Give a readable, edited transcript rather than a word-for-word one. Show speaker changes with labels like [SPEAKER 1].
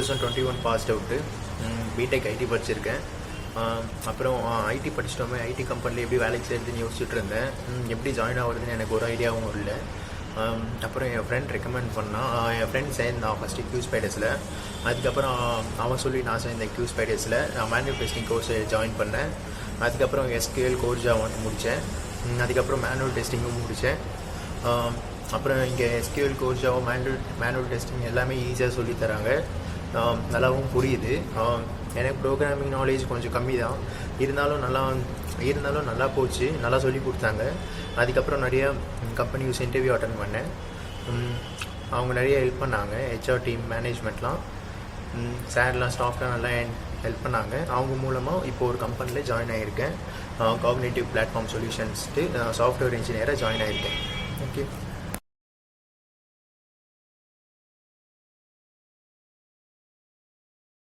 [SPEAKER 1] 2021 passed out. BTech ID படிச்சிருக்கேன். அப்புறம் ID படிச்சிட்டோமே, ID கம்பெனியில் எப்படி வேலைக்கு செய்கிறதுன்னு யோசிச்சுட்டு இருந்தேன். எப்படி ஜாயின் ஆகுறதுன்னு எனக்கு ஒரு ஐடியாவும் இல்லை. அப்புறம் என் ஃப்ரெண்ட் ரெக்கமெண்ட் பண்ணால் என் ஃப்ரெண்ட் சேர்ந்தான் ஃபஸ்ட்டு QSpiders. அதுக்கப்புறம் அவன் சொல்லி நான் சேர்ந்தேன் QSpiders. நான் மேனுவல் டெஸ்டிங் கோர்ஸ் ஜாயின் பண்ணேன். அதுக்கப்புறம் SQL கோர் ஜாவா வந்து முடித்தேன். அதுக்கப்புறம் மேனுவல் டெஸ்டிங்கும் முடித்தேன். அப்புறம் இங்கே SQL core Java manual testing எல்லாமே ஈஸியாக சொல்லித்தராங்க, நல்லாவும் புரியுது. எனக்கு ப்ரோக்ராமிங் நாலேஜ் கொஞ்சம் கம்மி தான், இருந்தாலும் நல்லா போச்சு, நல்லா சொல்லி கொடுத்தாங்க. அதுக்கப்புறம் நிறைய கம்பெனிஸ் இன்டர்வியூ அட்டன் பண்ணேன். அவங்க நிறைய ஹெல்ப் பண்ணாங்க. HR டீம் மேனேஜ்மெண்ட்லாம், சார்லாம் ஸ்டாஃப்லாம் நல்லா ஹெல்ப் பண்ணாங்க. அவங்க மூலமாக இப்போ ஒரு கம்பெனியில் ஜாயின் ஆகியிருக்கேன். காக்னிட்டிவ் பிளாட்ஃபார்ம் சொல்யூஷன்ஸ்ட்டு சாஃப்ட்வேர் இன்ஜினியராக ஜாயின் ஆகியிருக்கேன். ஓகே.